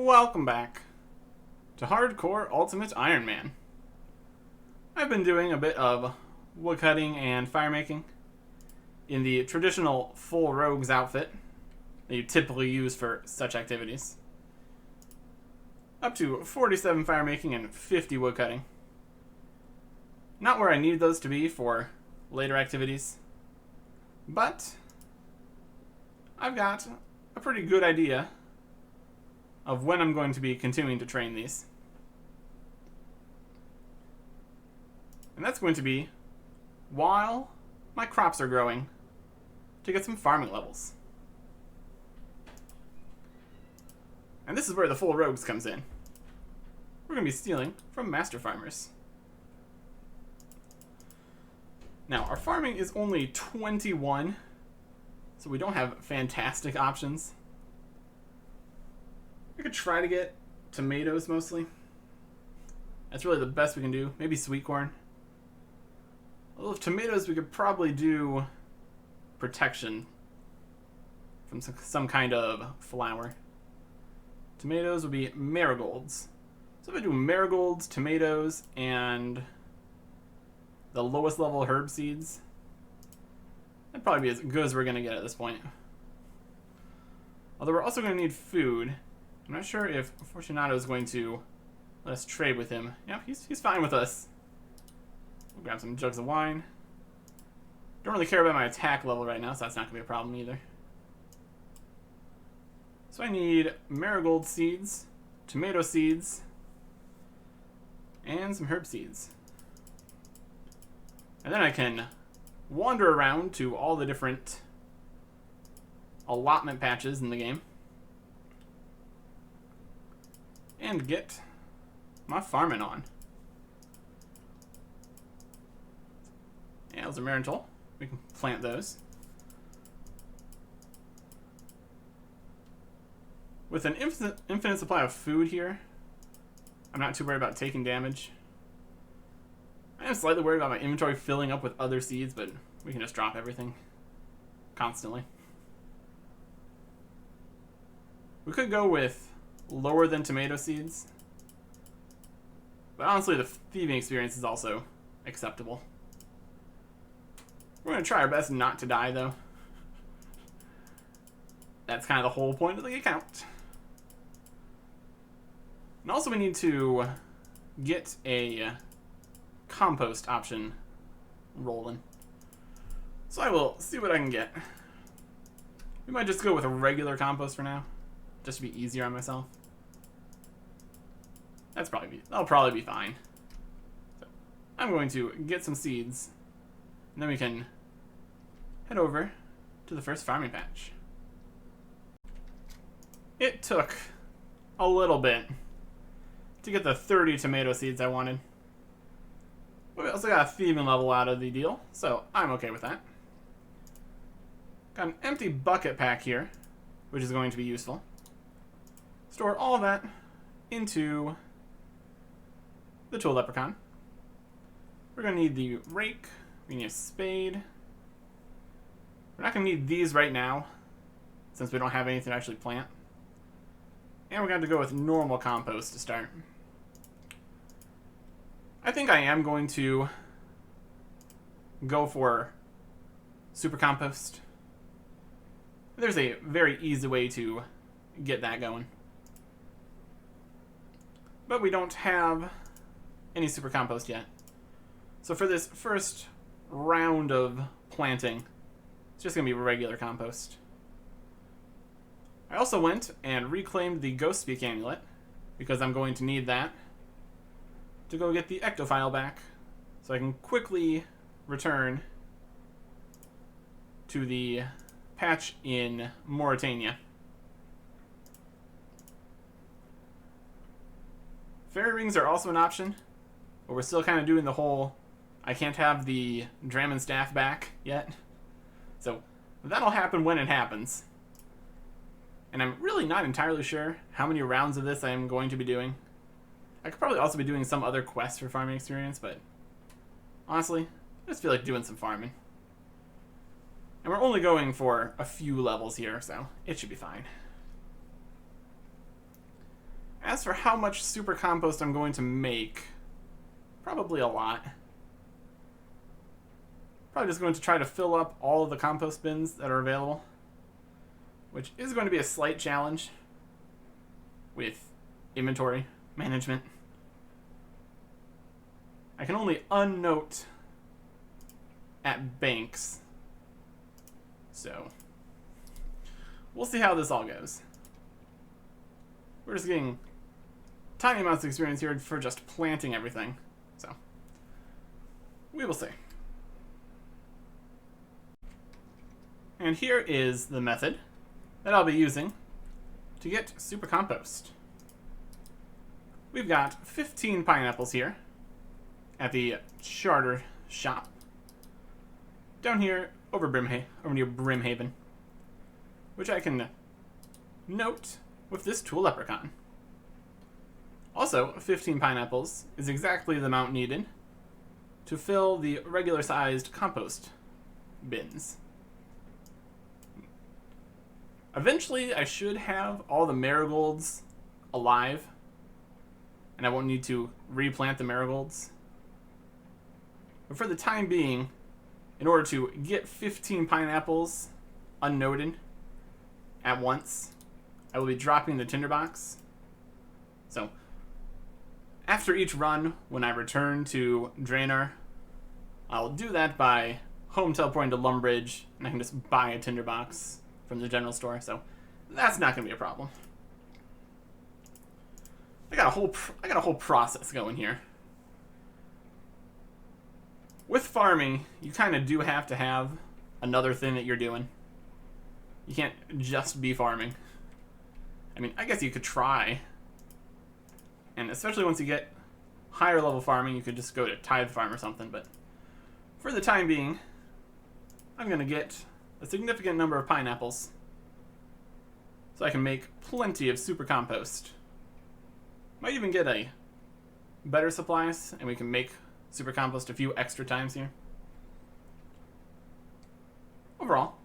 Welcome back to Hardcore Ultimate Iron Man. I've been doing a bit of woodcutting and firemaking in the traditional full rogues outfit that you typically use for such activities. Up to 47 firemaking and 50 woodcutting. Not where I need those to be for later activities, but I've got a pretty good idea of when I'm going to be continuing to train these. And that's going to be while my crops are growing to get some farming levels. And this is where the full rogues comes in. We're going to be stealing from master farmers. Now, our farming is only 21, so we don't have fantastic options. I could try to get tomatoes mostly. That's really the best we can do. Maybe sweet corn. Although with tomatoes we could probably do protection from some kind of flower. Tomatoes would be marigolds. So if I do marigolds, tomatoes, and the lowest level herb seeds, that'd probably be as good as we're going to get at this point. Although we're also going to need food. I'm not sure if Fortunato is going to let us trade with him. Yep, he's fine with us. We'll grab some jugs of wine. Don't really care about my attack level right now, so that's not going to be a problem either. So I need marigold seeds, tomato seeds, and some herb seeds. And then I can wander around to all the different allotment patches in the game and get my farming on. Yeah, those are Marinol. We can plant those. With an infinite supply of food here, I'm not too worried about taking damage. I am slightly worried about my inventory filling up with other seeds, but we can just drop everything constantly. We could go with lower than tomato seeds, but honestly the thieving experience is also acceptable. We're going to try our best not to die though. That's kind of the whole point of the account. And also we need to get a compost option rolling. So I will see what I can get. We might just go with a regular compost for now, just to be easier on myself. That'll probably be fine. So I'm going to get some seeds, and then we can head over to the first farming patch. It took a little bit to get the 30 tomato seeds I wanted. But we also got a thieving level out of the deal, so I'm okay with that. Got an empty bucket pack here, which is going to be useful. Store all of that into the tool leprechaun. We're going to need the rake. We need a spade. We're not going to need these right now, since we don't have anything to actually plant. And we're going to have to go with normal compost to start. I think I am going to go for super compost. There's a very easy way to get that going. But we don't have any super compost yet. So for this first round of planting, it's just going to be regular compost. I also went and reclaimed the Ghost Speak amulet, because I'm going to need that to go get the ectophile back, so I can quickly return to the patch in Mauritania. Fairy rings are also an option, but we're still kind of doing the whole I can't have the Drammond staff back yet. So that'll happen when it happens. And I'm really not entirely sure how many rounds of this I'm going to be doing. I could probably also be doing some other quests for farming experience, but honestly, I just feel like doing some farming. And we're only going for a few levels here, so it should be fine. as for how much super compost I'm going to make, probably a lot. Probably just going to try to fill up all of the compost bins that are available, which is going to be a slight challenge with inventory management. I can only unnote at banks, so we'll see how this all goes. We're just getting tiny amounts of experience here for just planting everything, so we will see. And here is the method that I'll be using to get super compost. We've got 15 pineapples here at the charter shop down here over near Brimhaven, which I can note with this tool leprechaun. Also, 15 pineapples is exactly the amount needed to fill the regular sized compost bins. Eventually, I should have all the marigolds alive, and I won't need to replant the marigolds. But for the time being, in order to get 15 pineapples unnoted at once, I will be dropping the tinderbox. So, after each run, when I return to Draenor, I'll do that by home teleporting to Lumbridge, and I can just buy a tinderbox from the general store, so that's not going to be a problem. I got a whole process going here. With farming, you kind of do have to have another thing that you're doing. You can't just be farming. I mean, I guess you could try. And especially once you get higher level farming, you could just go to Tithe Farm or something, but for the time being, I'm going to get a significant number of pineapples so I can make plenty of super compost. Might even get a better supplies, and we can make super compost a few extra times here. Overall,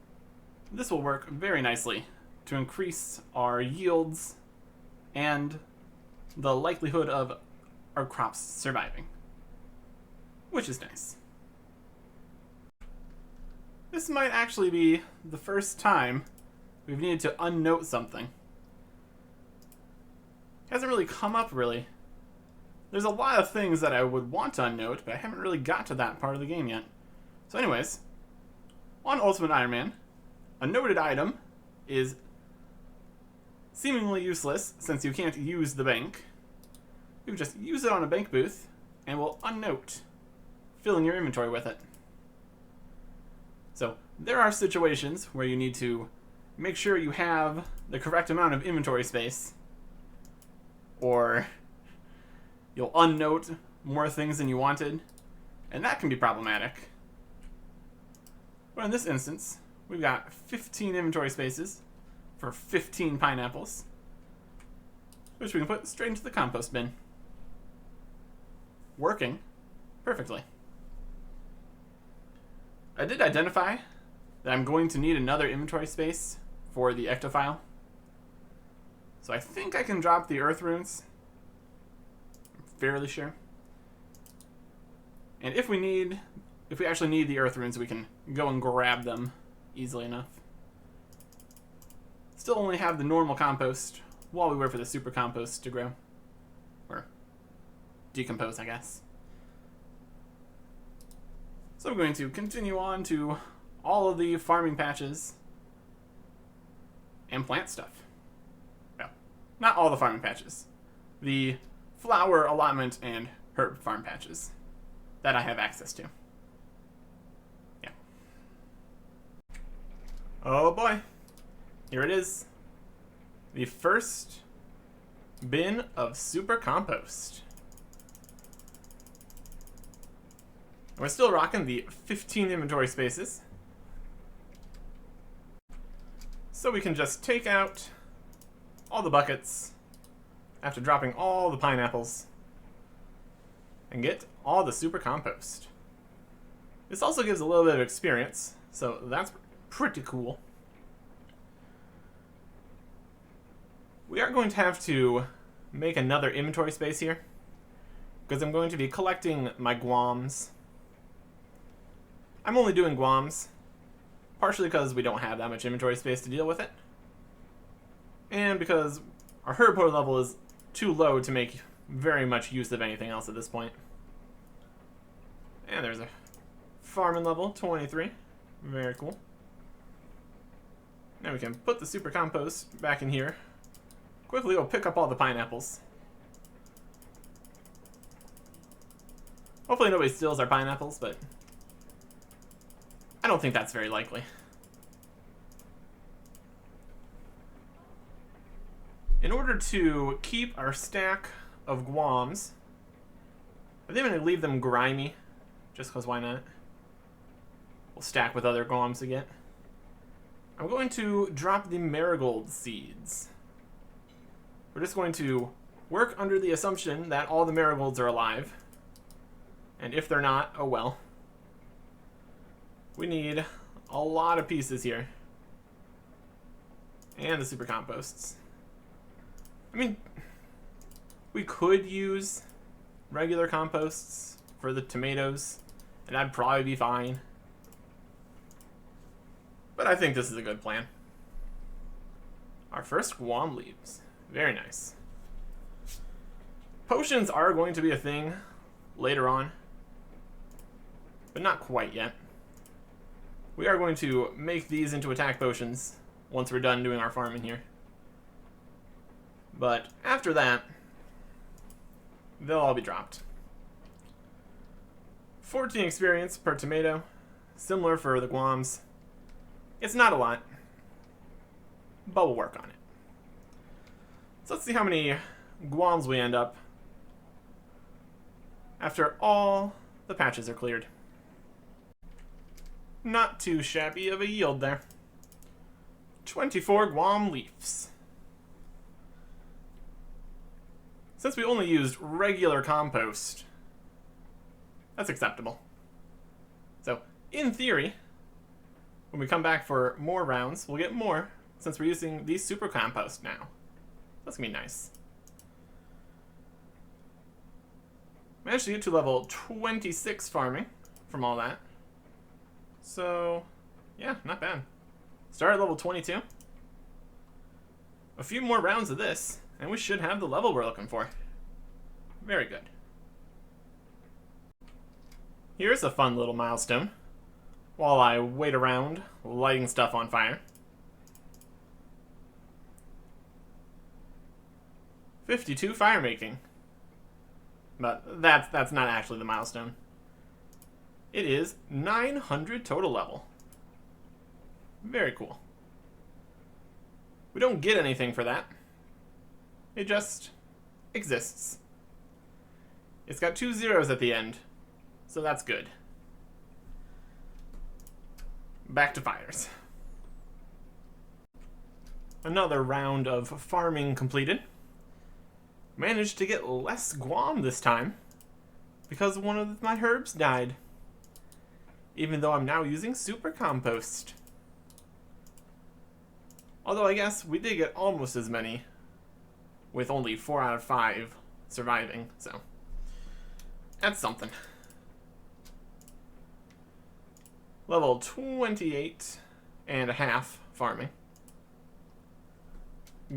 this will work very nicely to increase our yields and the likelihood of our crops surviving, which is nice. This might actually be the first time we've needed to unnote something. Hasn't really come up, really. There's a lot of things that I would want to unnote, but I haven't really got to that part of the game yet. So anyways, on Ultimate Iron Man, a noted item is seemingly useless since you can't use the bank. You can just use it on a bank booth, and we'll unnote, filling your inventory with it. So there are situations where you need to make sure you have the correct amount of inventory space, or you'll unnote more things than you wanted, and that can be problematic. But in this instance, we've got 15 inventory spaces for 15 pineapples, which we can put straight into the compost bin. Working perfectly. I did identify that I'm going to need another inventory space for the ectophile, so I think I can drop the earth runes. I'm fairly sure. And if we actually need the earth runes, we can go and grab them easily enough. Still only have the normal compost while we wait for the super compost to grow. Or decompose, I guess. So I'm going to continue on to all of the farming patches and plant stuff. Well, not all the farming patches. The flower allotment and herb farm patches that I have access to. Yeah. Oh boy. Here it is. The first bin of super compost. We're still rocking the 15 inventory spaces. So we can just take out all the buckets after dropping all the pineapples and get all the super compost. This also gives a little bit of experience, so that's pretty cool. We are going to have to make another inventory space here, because I'm going to be collecting my guams. I'm only doing guams, partially because we don't have that much inventory space to deal with it, and because our herb power level is too low to make very much use of anything else at this point. And there's a farming level, 23. Very cool. Now we can put the super compost back in here. Quickly we'll pick up all the pineapples. Hopefully nobody steals our pineapples, but I don't think that's very likely. In order to keep our stack of guams, I think I'm going to leave them grimy, just because why not? We'll stack with other guams again. I'm going to drop the marigold seeds. We're just going to work under the assumption that all the marigolds are alive. And if they're not, oh well. We need a lot of pieces here. And the super composts. I mean, we could use regular composts for the tomatoes, and that'd probably be fine. But I think this is a good plan. Our first guam leaves. Very nice. Potions are going to be a thing later on, but not quite yet. We are going to make these into attack potions once we're done doing our farming here. But after that, they'll all be dropped. 14 experience per tomato, similar for the guams. It's not a lot, but we'll work on it. So let's see how many guams we end up after all the patches are cleared. Not too shabby of a yield there. 24 guam leaves. Since we only used regular compost, that's acceptable. So, in theory, when we come back for more rounds, we'll get more, since we're using the super compost now. That's gonna be nice. Managed to get to level 26 farming from all that. So, yeah, not bad. Start at level 22. A few more rounds of this, and we should have the level we're looking for. Very good. Here's a fun little milestone while I wait around lighting stuff on fire. 52 fire making. But that's not actually the milestone. It is 900 total level. Very cool. We don't get anything for that. It just exists. It's got 2 zeros at the end, so that's good. Back to fires. Another round of farming completed. Managed to get less guam this time because one of my herbs died. Even though I'm now using super compost. Although I guess we did get almost as many with only 4 out of 5 surviving, so that's something. Level 28 and a half farming.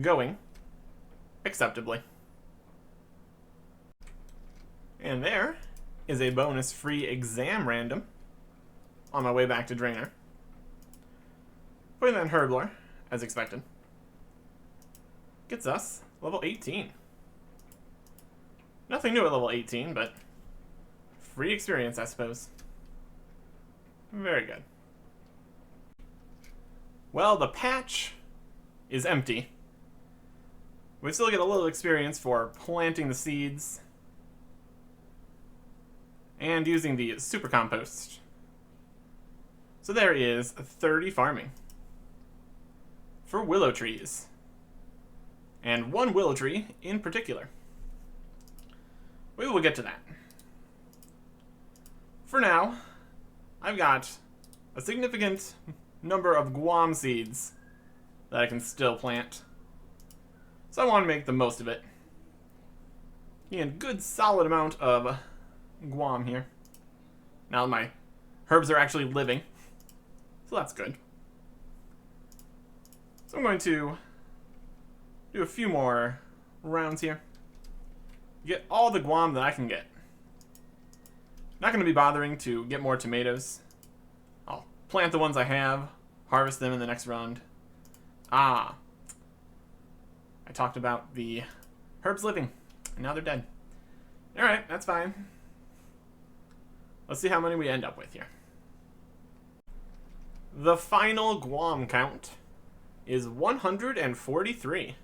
Going acceptably. And there is a bonus free exam random on my way back to Drainer. Putting that in Herbler, as expected. Gets us level 18. Nothing new at level 18, but free experience, I suppose. Very good. Well, the patch is empty. We still get a little experience for planting the seeds and using the super compost. So there is 30 farming for willow trees, and 1 willow tree in particular. We will get to that. For now, I've got a significant number of guam seeds that I can still plant, so I want to make the most of it. Getting a good solid amount of guam here. Now my herbs are actually living, so that's good. So I'm going to do a few more rounds here. Get all the guam that I can get. Not going to be bothering to get more tomatoes. I'll plant the ones I have, harvest them in the next round. I talked about the herbs living, and now they're dead. Alright, that's fine. Let's see how many we end up with here. The final guam count is 143.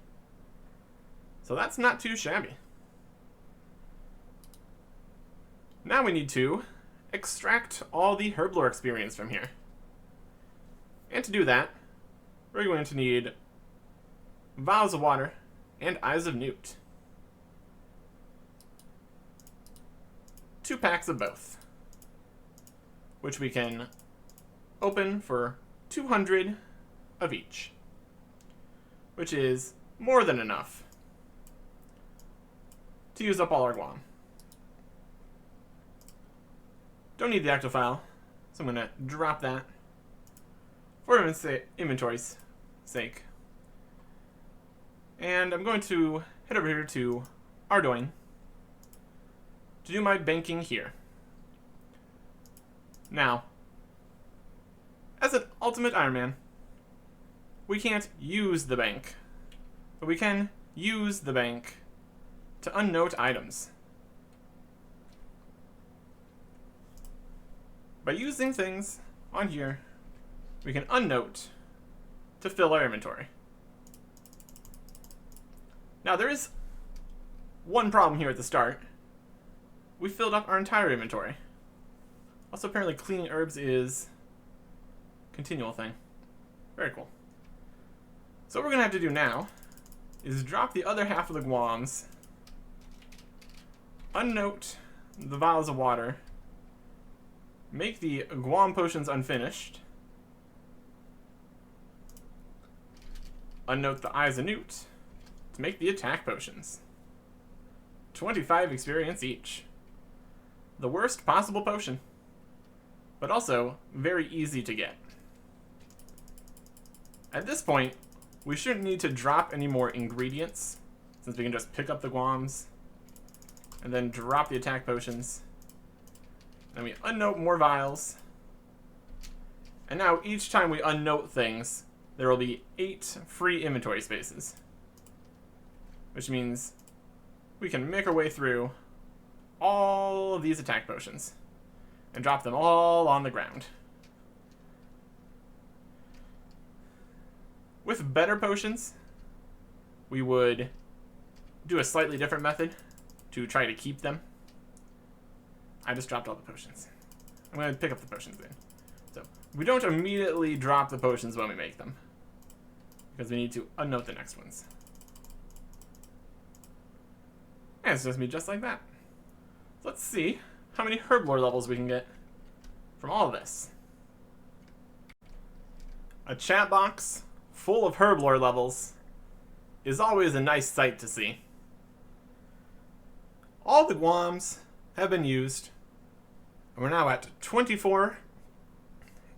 So that's not too shabby. Now we need to extract all the herblore experience from here. And to do that, we're going to need vials of water and eyes of newt. 2 packs of both, which we can open for 200 of each, which is more than enough to use up all our guam. Don't need the active file, so I'm going to drop that for inventory's sake. And I'm going to head over here to Ardoin to do my banking here. Now, as an ultimate Iron Man, we can't use the bank, but we can use the bank to unnote items. By using things on here, we can unnote to fill our inventory. Now there is one problem here at the start. We filled up our entire inventory. Also, apparently cleaning herbs is a continual thing. Very cool. So what we're gonna have to do now is drop the other half of the guams, unnote the vials of water, make the guam potions unfinished, unnote the eyes of newt to make the attack potions. 25 experience each. The worst possible potion, but also very easy to get. At this point, we shouldn't need to drop any more ingredients, since we can just pick up the guams and then drop the attack potions. Then we unnote more vials. And now each time we unnote things, there will be 8 free inventory spaces. Which means we can make our way through all of these attack potions and drop them all on the ground. With better potions, we would do a slightly different method to try to keep them. I just dropped all the potions. I'm going to pick up the potions then. So we don't immediately drop the potions when we make them, because we need to unnote the next ones. And it's just me just like that. Let's see how many herblore levels we can get from all of this. A chat box full of herblore levels is always a nice sight to see. All the guams have been used, and we're now at 24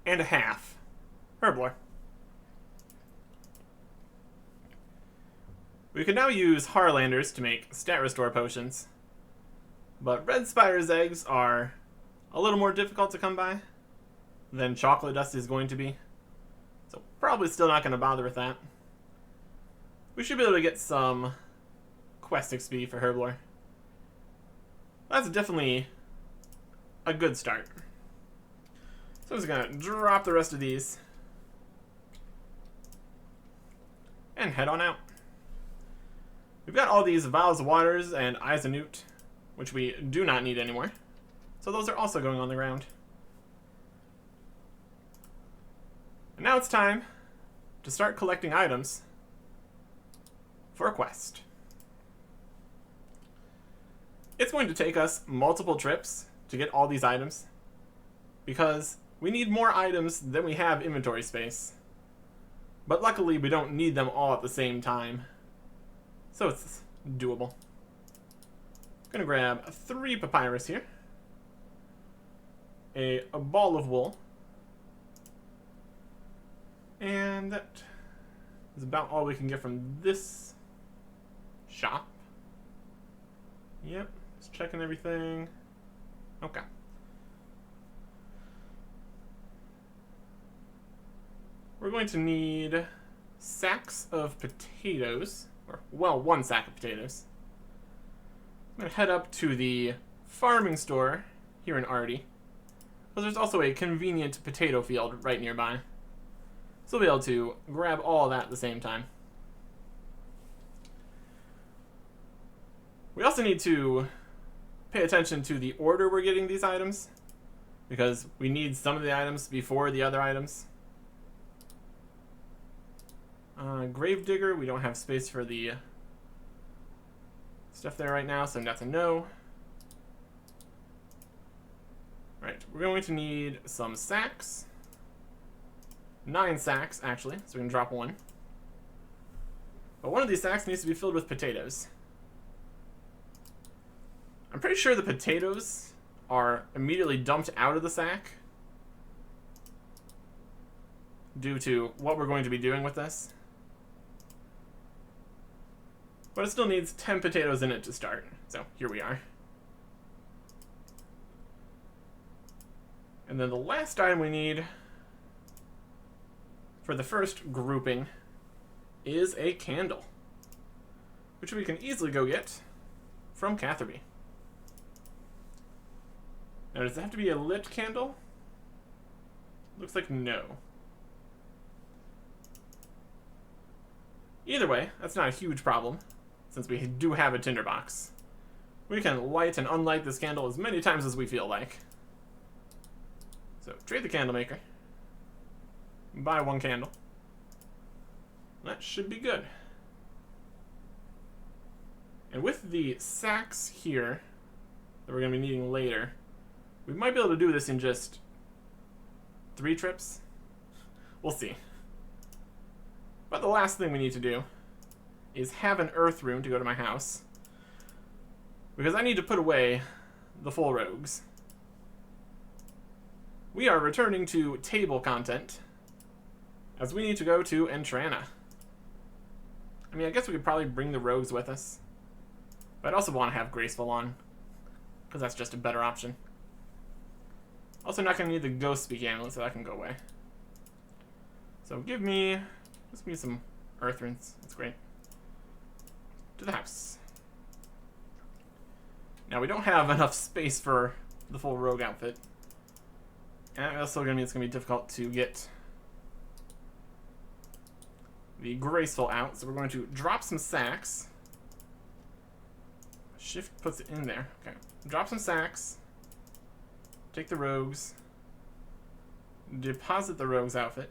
and a half herblore. We can now use Harlanders to make stat restore potions, but red spider's eggs are a little more difficult to come by than chocolate dust is going to be, so probably still not going to bother with that. We should be able to get some quest XP for herblore. That's definitely a good start. So I'm just going to drop the rest of these and head on out. We've got all these vials of waters and eyes of newt, which we do not need anymore. So those are also going on the ground. And now it's time to start collecting items for a quest. It's going to take us multiple trips to get all these items, because we need more items than we have inventory space. But luckily we don't need them all at the same time, so it's doable. Gonna grab 3 papyrus here, a ball of wool, and that is about all we can get from this shop. Yep, just checking everything. Okay. We're going to need sacks of potatoes, or, well, 1 sack of potatoes. I'm going to head up to the farming store here in Arty, but there's also a convenient potato field right nearby. So we'll be able to grab all that at the same time. We also need to pay attention to the order we're getting these items, because we need some of the items before the other items. Gravedigger, we don't have space for the stuff there right now, so that's a no. Right, we're going to need some sacks. 9 sacks, actually, so we can drop 1. But one of these sacks needs to be filled with potatoes. I'm pretty sure the potatoes are immediately dumped out of the sack due to what we're going to be doing with this. But it still needs 10 potatoes in it to start, so here we are. And then the last item we need for the first grouping is a candle, which we can easily go get from Catherby. Now, does it have to be a lit candle? Looks like no. Either way, that's not a huge problem, since we do have a tinderbox. We can light and unlight this candle as many times as we feel like. So, trade the candle maker. Buy 1 candle. That should be good. And with the sacks here that we're going to be needing later, we might be able to do this in just 3 trips. We'll see. But the last thing we need to do is have an earth rune to go to my house, because I need to put away the full rogues. We are returning to table content, as we need to go to Entrana. I mean, I guess we could probably bring the rogues with us, but I'd also want to have Graceful on, because that's just a better option. Also not going to need the Ghost Speak Amulet, so that can go away. So give me some earth runes. That's great. To the house. Now, we don't have enough space for the full rogue outfit. And that also going to mean it's going to be difficult to get the Graceful out. So we're going to drop some sacks. Shift puts it in there. Okay. Drop some sacks. Take the rogues. Deposit the rogue's outfit.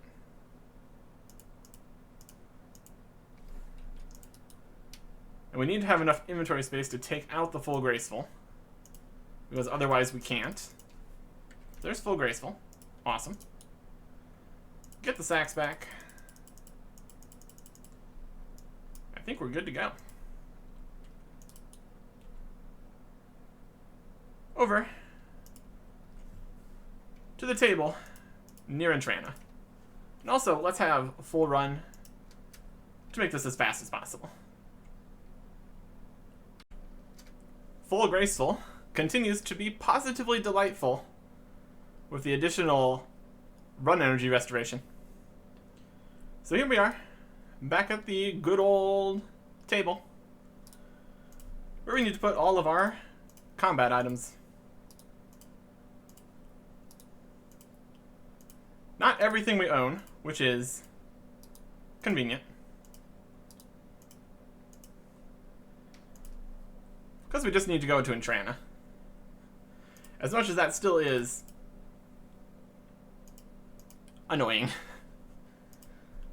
And we need to have enough inventory space to take out the full Graceful, because otherwise we can't. There's full Graceful. Awesome. Get the sacks back. I think we're good to go. Over to the table near Entrana. And also, let's have a full run to make this as fast as possible. Full Graceful continues to be positively delightful with the additional run energy restoration. So here we are, back at the good old table, where we need to put all of our combat items. Not everything we own, which is convenient. Because we just need to go to Entrana. As much as that still is annoying.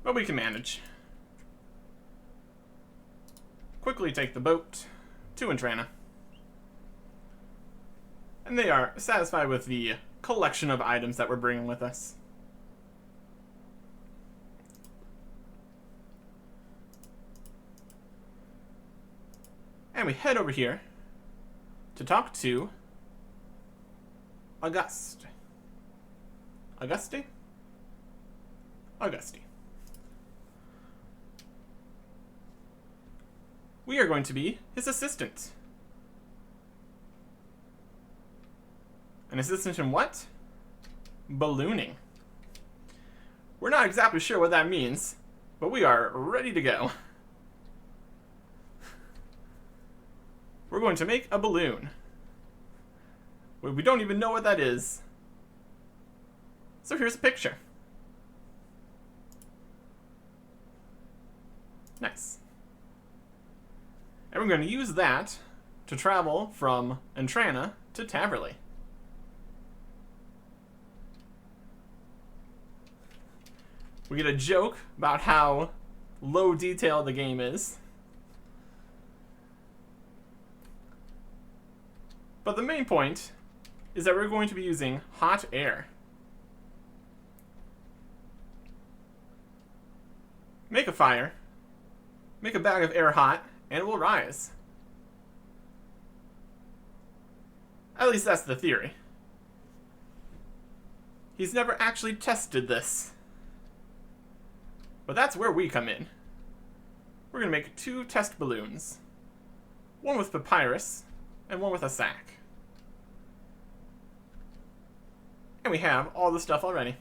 But we can manage. Quickly take the boat to Entrana. And they are satisfied with the collection of items that we're bringing with us. And we head over here to talk to Auguste. Auguste? Auguste. We are going to be his assistant. An assistant in what? Ballooning. We're not exactly sure what that means, but we are ready to go. We're going to make a balloon. We don't even know what that is. So here's a picture. Nice. And we're going to use that to travel from Entrana to Taverley. We get a joke about how low detail the game is. But the main point is that we're going to be using hot air. Make a fire, make a bag of air hot, and it will rise. At least that's the theory. He's never actually tested this. But that's where we come in. We're going to make 2 test balloons. One with papyrus, and one with a sack. And we have all the stuff already.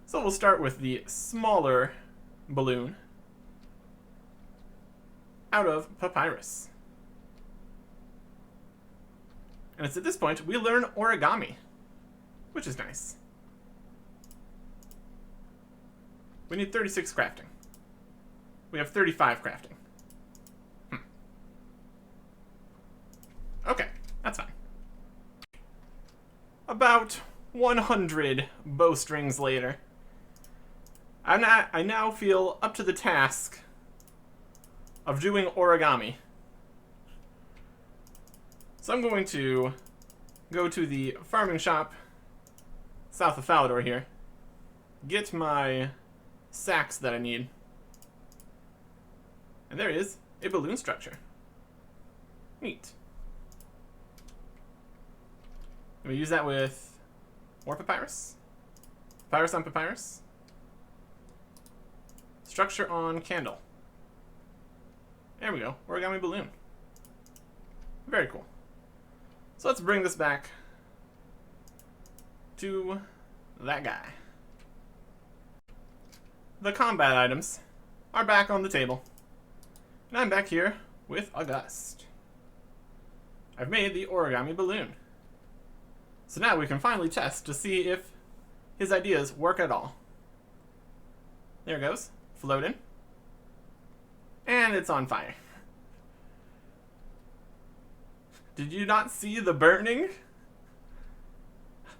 So we'll start with the smaller balloon out of papyrus. And it's at this point we learn origami, which is nice. We need 36 crafting. We have 35 crafting. Okay, that's fine. About 100 bowstrings later, I now feel up to the task of doing origami. So I'm going to go to the farming shop south of Falador here, get my sacks that I need, and there is a balloon structure. Neat. Can we use that with more papyrus? Papyrus on papyrus? Structure on candle. There we go. Origami balloon. Very cool. So let's bring this back to that guy. The combat items are back on the table. And I'm back here with Auguste. I've made the origami balloon. So now we can finally test to see if his ideas work at all. There it goes. Floating. And it's on fire. Did you not see the burning?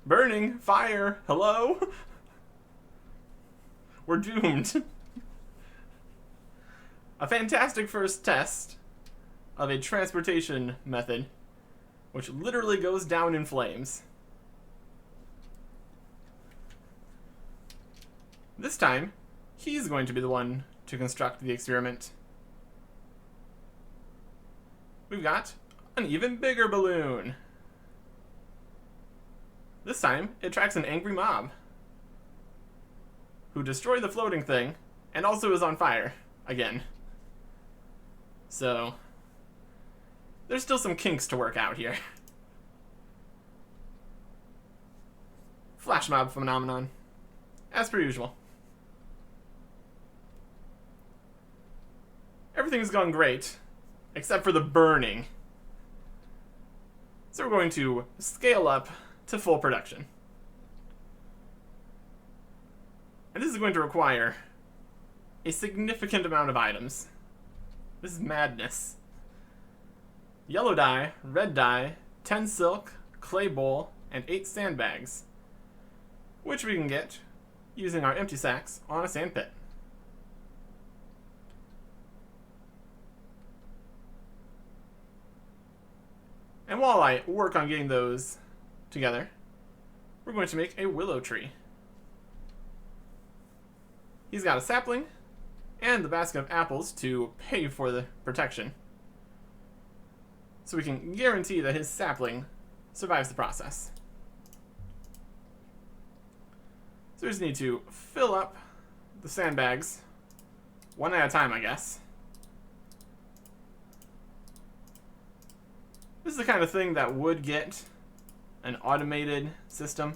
Burning, fire, hello? We're doomed. A fantastic first test of a transportation method, which literally goes down in flames. This time, he's going to be the one to construct the experiment. We've got an even bigger balloon. This time, it tracks an angry mob who destroyed the floating thing and also is on fire again. So, there's still some kinks to work out here. Flash mob phenomenon, as per usual. Everything's gone great, except for the burning. So we're going to scale up to full production. And this is going to require a significant amount of items. This is madness. Yellow dye, red dye, 10 silk, clay bowl, and 8 sandbags, which we can get using our empty sacks on a sand pit. And while I work on getting those together, we're going to make a willow tree. He's got a sapling, and the basket of apples to pay for the protection, so we can guarantee that his sapling survives the process. So we just need to fill up the sandbags one at a time, I guess. This is the kind of thing that would get an automated system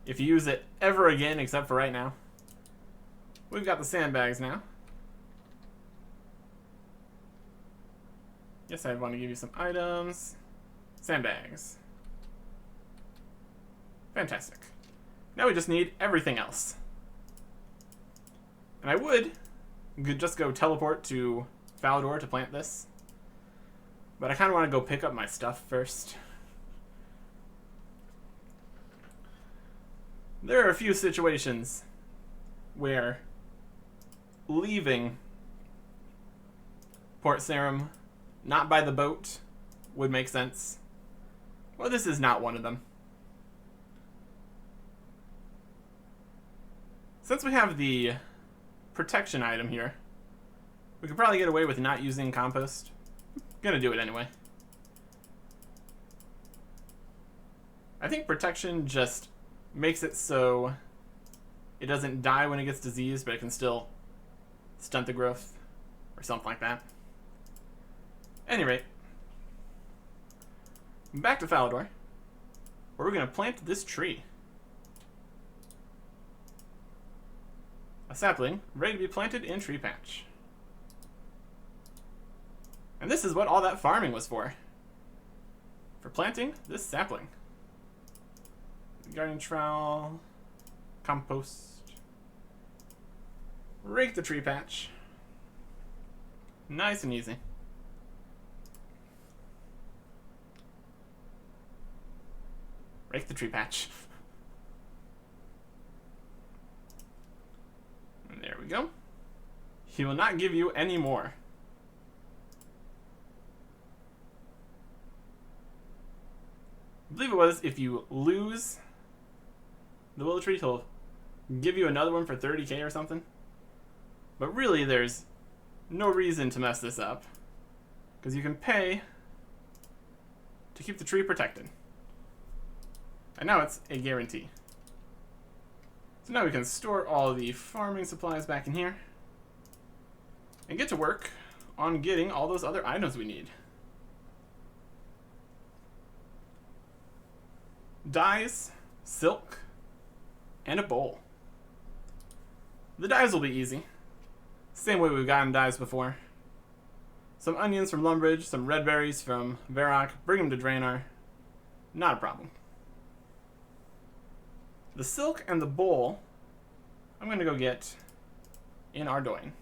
if you use it ever again, except for right now. We've got the sandbags now. Yes, I want to give you some items. Sandbags. Fantastic. Now we just need everything else. And I could just go teleport to Falador to plant this. But I kind of want to go pick up my stuff first. There are a few situations where leaving Port Sarim not by the boat would make sense. Well, this is not one of them. Since we have the protection item here, we could probably get away with not using compost. Gonna do it anyway. I think protection just makes it so it doesn't die when it gets diseased, but it can still stunt the growth or something like that. At any rate, back to Falador, where we're gonna plant this tree. A sapling ready to be planted in tree patch. And this is what all that farming was for planting this sapling. Garden trowel, compost, rake the tree patch. Nice and easy. Rake the tree patch. And there we go. He will not give you any more. I believe it was if you lose the willow tree, he'll give you another one for 30k or something. But really, there's no reason to mess this up, because you can pay to keep the tree protected. And now it's a guarantee. So now we can store all the farming supplies back in here and get to work on getting all those other items we need. Dyes, silk, and a bowl. The dyes will be easy. Same way we've gotten dyes before. Some onions from Lumbridge, some red berries from Varrock, bring them to Draenor. Not a problem. The silk and the bowl, I'm going to go get in Ardoin.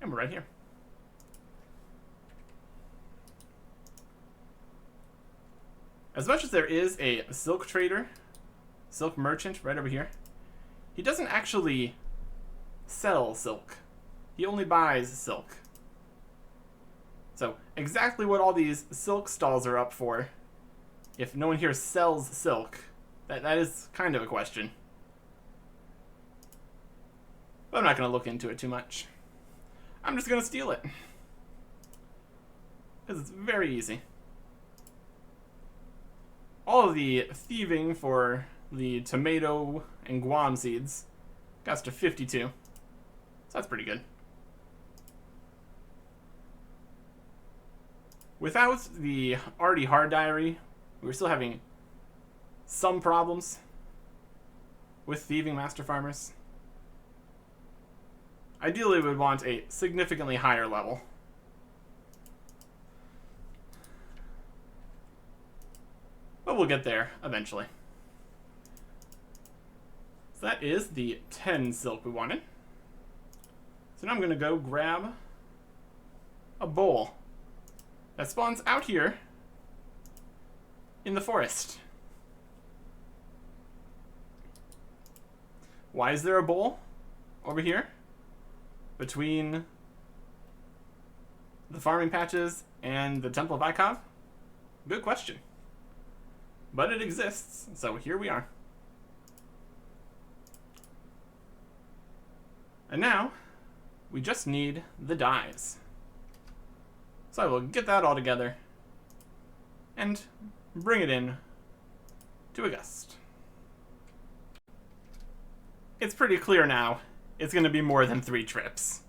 And we're right here. As much as there is a silk trader, silk merchant right over here, he doesn't actually sell silk. He only buys silk. So exactly what all these silk stalls are up for, if no one here sells silk, that is kind of a question. But I'm not going to look into it too much. I'm just going to steal it. Because it's very easy. All of the thieving for the tomato and guam seeds got us to 52. So that's pretty good. Without the already hard diary, we were still having some problems with thieving master farmers. Ideally, we would want a significantly higher level. But we'll get there eventually. So that is the 10 silk we wanted. So now I'm going to go grab a bowl that spawns out here in the forest. Why is there a bowl over here between the farming patches and the Temple of Ikov? Good question. But it exists, so here we are. And now, we just need the dies. So I will get that all together and bring it in to August. It's pretty clear now it's going to be more than 3 trips.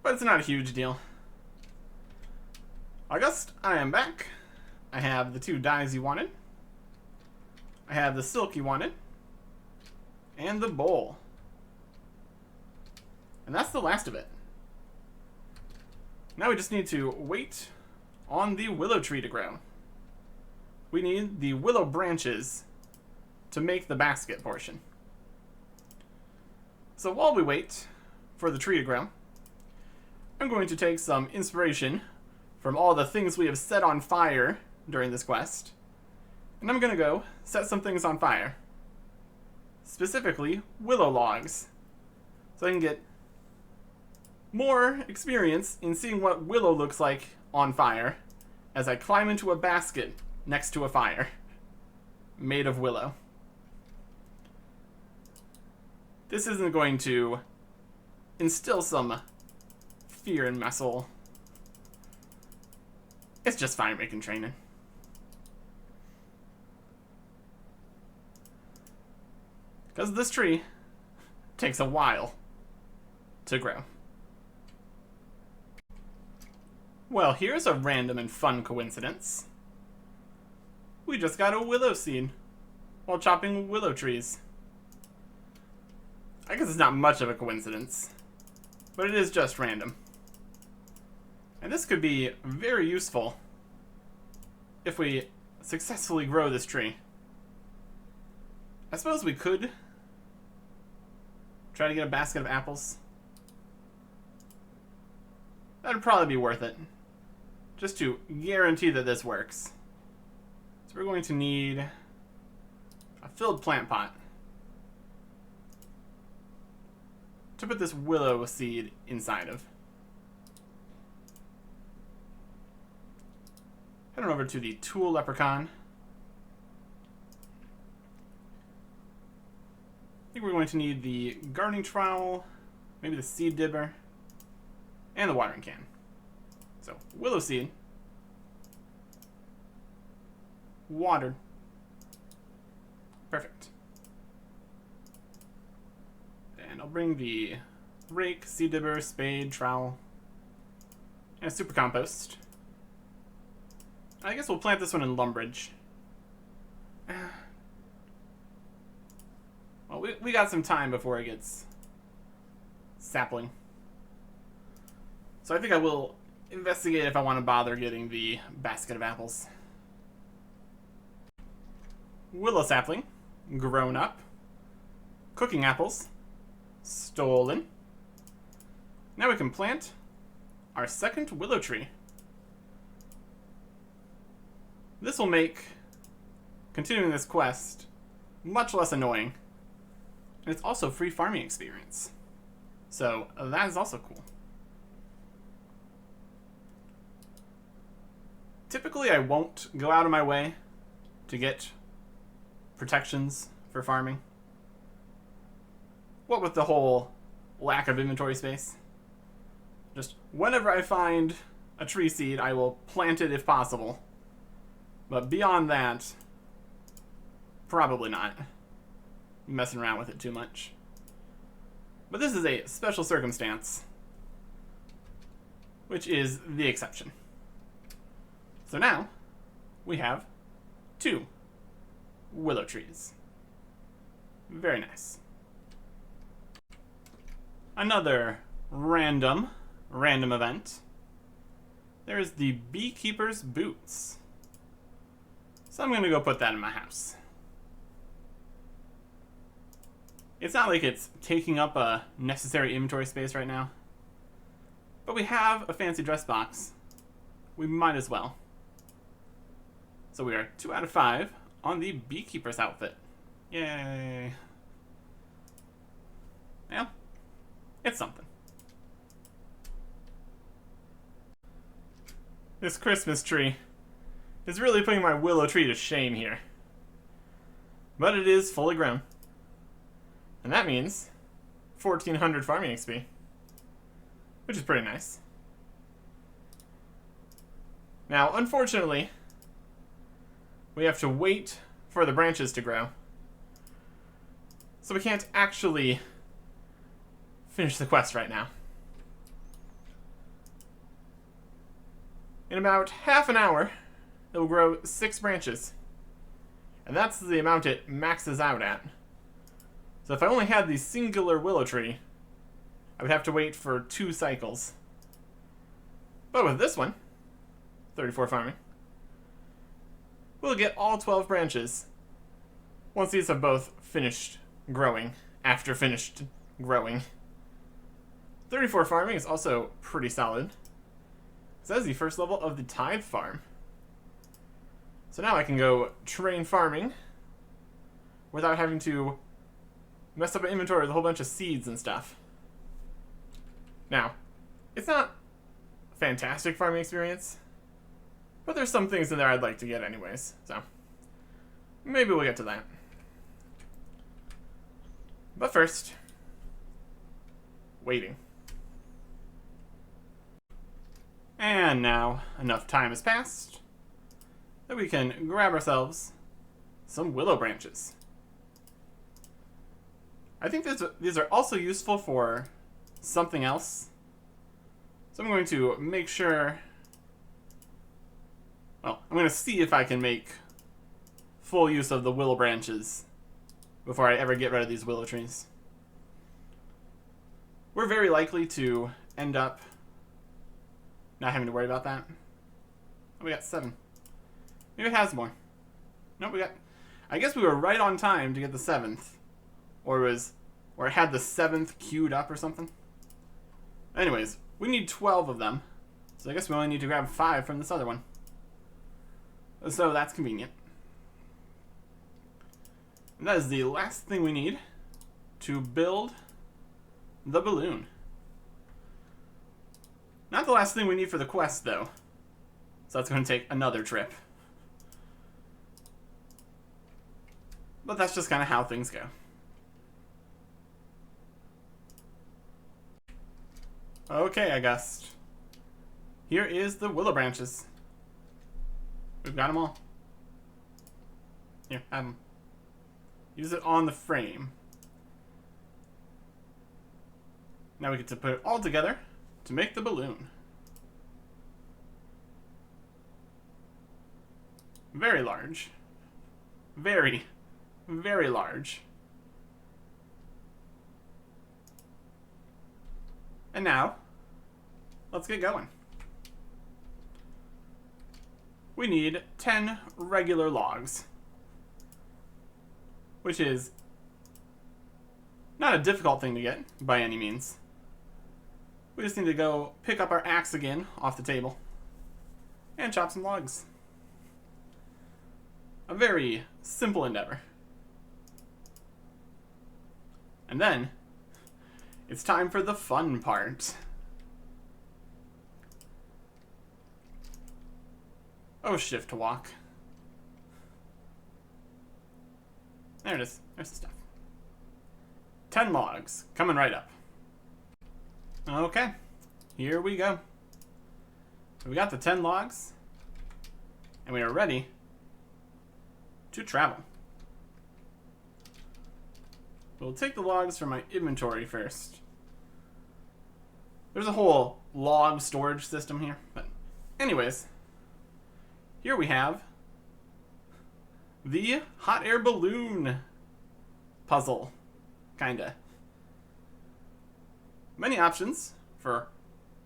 But it's not a huge deal. August, I am back. I have the 2 dies you wanted. I have the silk you wanted. And the bowl. And that's the last of it. Now we just need to wait on the willow tree to grow. We need the willow branches to make the basket portion. So while we wait for the tree to grow, I'm going to take some inspiration from all the things we have set on fire during this quest, and I'm going to go set some things on fire. Specifically, willow logs, so I can get more experience in seeing what willow looks like on fire as I climb into a basket next to a fire made of willow. This isn't going to instill some fear in my soul. It's just fire making training. Because this tree takes a while to grow. Well, here's a random and fun coincidence. We just got a willow seed while chopping willow trees. I guess it's not much of a coincidence, but it is just random. And this could be very useful if we successfully grow this tree. I suppose we could try to get a basket of apples. That'd probably be worth it, just to guarantee that this works. So we're going to need a filled plant pot to put this willow seed inside of. Head on over to the tool leprechaun. I think we're going to need the gardening trowel, maybe the seed dibber, and the watering can. So, willow seed, watered. Perfect. And I'll bring the rake, seed dibber, spade, trowel, and super compost. I guess we'll plant this one in Lumbridge. Well, we got some time before it gets sapling. So I think I will investigate if I want to bother getting the basket of apples. Willow sapling, grown up. Cooking apples, stolen. Now we can plant our second willow tree. This will make continuing this quest much less annoying. And it's also free farming experience. So that is also cool. Typically I won't go out of my way to get protections for farming. What with the whole lack of inventory space. Just whenever I find a tree seed, I will plant it if possible. But beyond that, probably not. Messing around with it too much. But this is a special circumstance, which is the exception. So now, we have 2 willow trees. Very nice. Another random event. There's the beekeeper's boots. So I'm going to go put that in my house. It's not like it's taking up a necessary inventory space right now. But we have a fancy dress box. We might as well. So we are 2 out of 5 on the beekeeper's outfit. Yay. Well, it's something. This Christmas tree is really putting my willow tree to shame here. But it is fully grown. And that means 1,400 farming XP, which is pretty nice. Now, unfortunately, we have to wait for the branches to grow. So we can't actually finish the quest right now. In about half an hour, it will grow 6 branches. And that's the amount it maxes out at. So if I only had the singular willow tree, I would have to wait for 2 cycles. But with this one, 34 farming, we'll get all 12 branches once these have both finished growing, after finished growing. 34 farming is also pretty solid. So that's the first level of the Tithe Farm. So now I can go train farming without having to mess up an inventory with a whole bunch of seeds and stuff. Now, it's not a fantastic farming experience, but there's some things in there I'd like to get anyways, so maybe we'll get to that. But first, waiting. And now, enough time has passed that we can grab ourselves some willow branches. I think these are also useful for something else. So I'm going to make sure... Well, I'm going to see if I can make full use of the willow branches before I ever get rid of these willow trees. We're very likely to end up not having to worry about that. Oh, we got 7. Maybe it has more. Nope, we got... I guess we were right on time to get the 7th. Or it had the 7th queued up or something. Anyways, we need 12 of them. So I guess we only need to grab 5 from this other one. So that's convenient. And that is the last thing we need to build the balloon. Not the last thing we need for the quest, though. So that's going to take another trip. But that's just kind of how things go. Okay, I guess. Here is the willow branches. We've got them all. Here, have them. Use it on the frame. Now we get to put it all together to make the balloon. Very large. Very, very large. And now, let's get going. We need 10 regular logs, which is not a difficult thing to get by any means. We just need to go pick up our axe again off the table and chop some logs. A very simple endeavor. And then, it's time for the fun part. Oh, shift to walk. There it is. There's the stuff. 10 logs. Coming right up. Okay. Here we go. So we got the 10 logs. And we are ready to travel. We'll take the logs from my inventory first. There's a whole log storage system here. But anyways, here we have the hot air balloon puzzle. Kinda. Many options for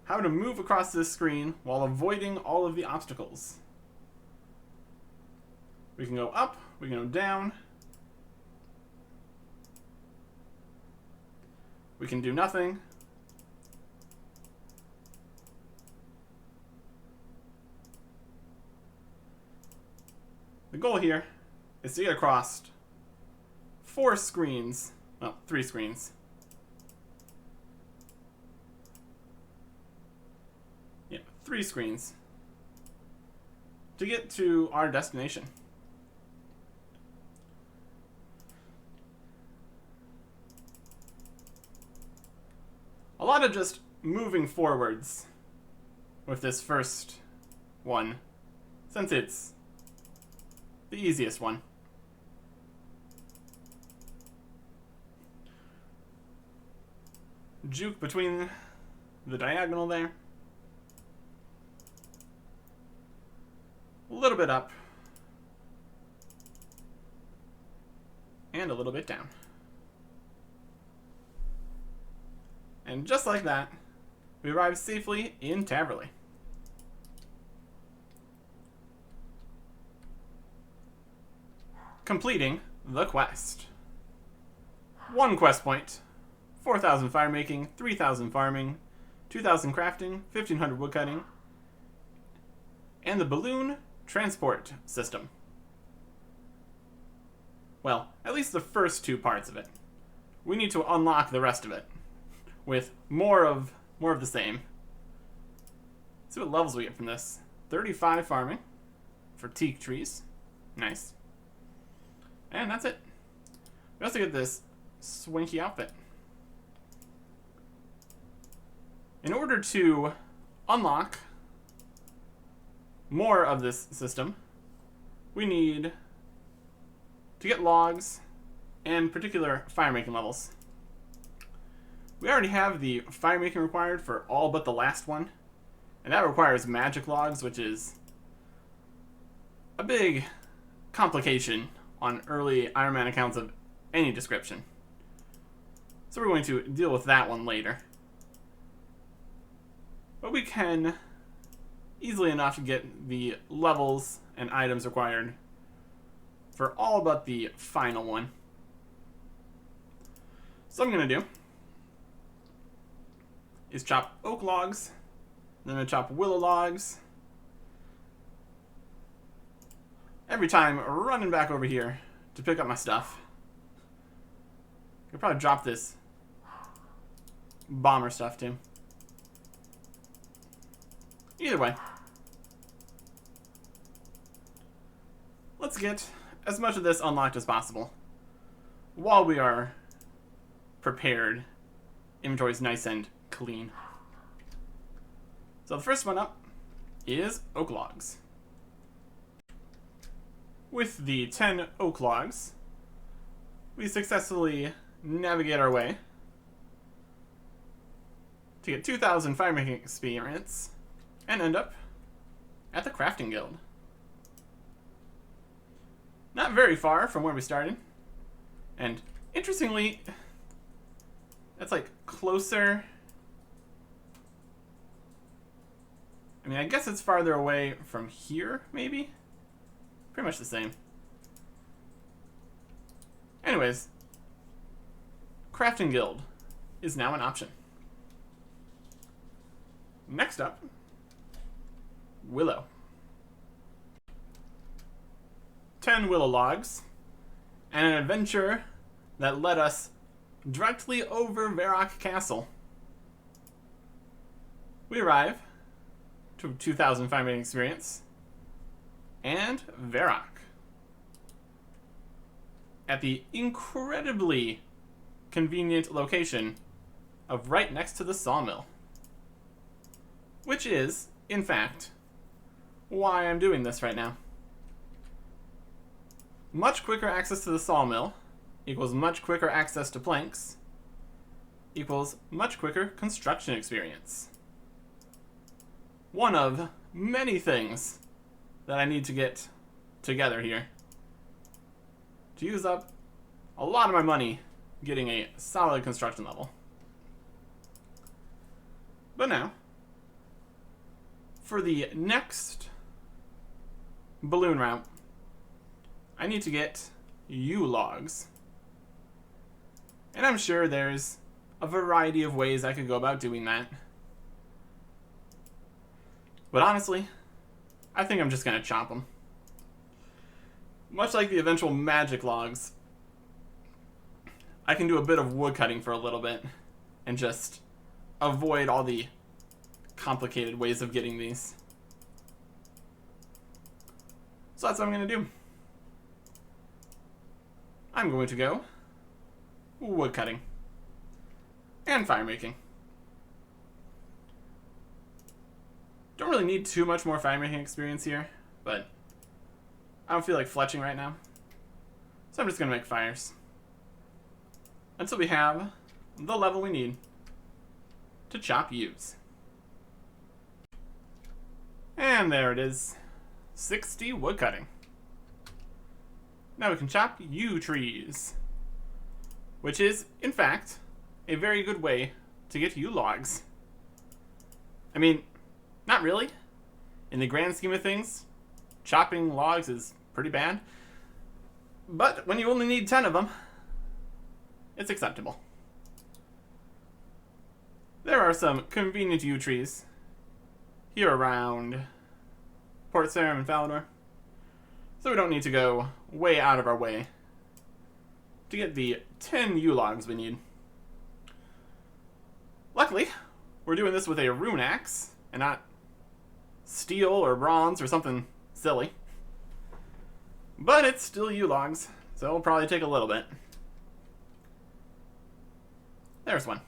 how to move across this screen while avoiding all of the obstacles. We can go up, we can go down. We can do nothing. The goal here is to get across 4 screens, well, 3 screens. Yeah, 3 screens to get to our destination. a lot of just moving forwards with this first one, since it's the easiest one. Juke between the diagonal there. A little bit up. And a little bit down. And just like that, we arrive safely in Taverley. Completing the quest. 1 quest point, 4,000 fire making, 3,000 farming, 2,000 crafting, 1,500 woodcutting, and the balloon transport system. Well, at least the first 2 parts of it. We need to unlock the rest of it with more of the same. Let's see what levels we get from this. 35 farming for teak trees. Nice. And that's it. We also get this swanky outfit. In order to unlock more of this system, we need to get logs and particular fire making levels. We already have the fire making required for all but the last one, and that requires magic logs, which is a big complication on early Iron Man accounts of any description. So we're going to deal with that one later. But we can easily enough get the levels and items required for all but the final one. So what I'm going to do is chop oak logs, then I'm going to chop willow logs. Every time running back over here to pick up my stuff. I could probably drop this bomber stuff too. Either way, let's get as much of this unlocked as possible while we are prepared. Inventory's nice and clean. So the first one up is oak logs. With the 10 oak logs, we successfully navigate our way to get 2,000 fire making experience and end up at the crafting guild. Not very far from where we started, and interestingly, that's like closer. I mean, I guess it's farther away from here, maybe? Pretty much the same. Anyways, crafting guild is now an option. Next up, willow. 10 willow logs, and an adventure that led us directly over Varrock Castle. We arrive to 2,000 fire making experience and Varrock at the incredibly convenient location of right next to the sawmill, which is, in fact, why I'm doing this right now. Much quicker access to the sawmill equals much quicker access to planks equals much quicker construction experience. One of many things that I need to get together here to use up a lot of my money getting a solid construction level. But now, for the next balloon route, I need to get yew logs. And I'm sure there's a variety of ways I could go about doing that. But honestly, I think I'm just going to chop them. Much like the eventual magic logs, I can do a bit of wood cutting for a little bit and just avoid all the complicated ways of getting these. So that's what I'm going to do. I'm going to go wood cutting and fire making. really need too much more fire making experience here, but I don't feel like fletching right now. So I'm just going to make fires. Until we have the level we need to chop yews. And there it is. 60 woodcutting. Now we can chop yew trees. Which is, in fact, a very good way to get yew logs. I mean, not really. In the grand scheme of things, chopping logs is pretty bad. But when you only need 10 of them, it's acceptable. There are some convenient yew trees here around Port Sarim and Falador, so we don't need to go way out of our way to get the 10 yew logs we need. Luckily, we're doing this with a rune axe and not steel or bronze or something silly. But it's still yew logs, so it'll probably take a little bit. There's one.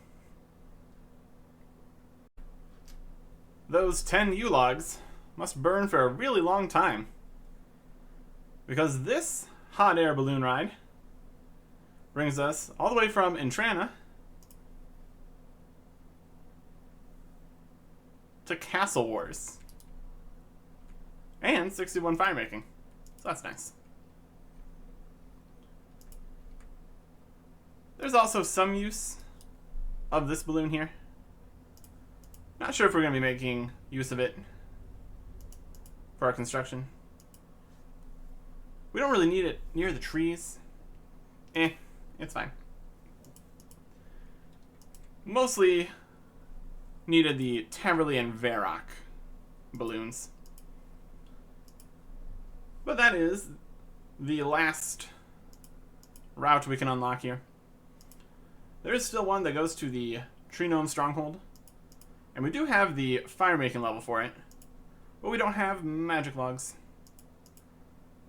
Those 10 yew logs must burn for a really long time, because this hot air balloon ride brings us all the way from Entrana to Castle Wars. And 61 fire making. So that's nice. There's also some use of this balloon here. Not sure if we're going to be making use of it for our construction. We don't really need it near the trees. It's fine. Mostly needed the Taverley and Varrock balloons. But that is the last route we can unlock here. There is still one that goes to the Tree Gnome Stronghold. And we do have the fire making level for it. But we don't have magic logs.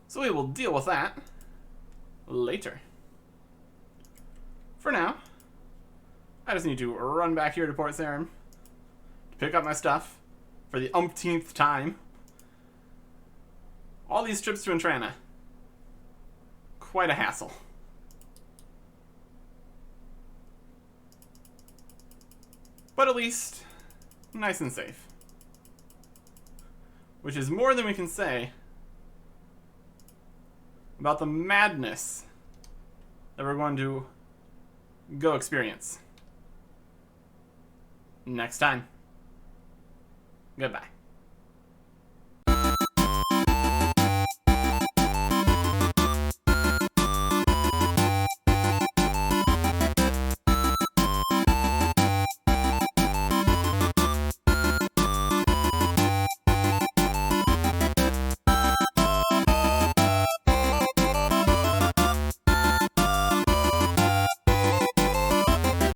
So we will deal with that later. For now, I just need to run back here to Port Sarim to pick up my stuff for the umpteenth time. All these trips to Entrana. Quite a hassle. But at least, nice and safe. Which is more than we can say about the madness that we're going to go experience next time. Goodbye.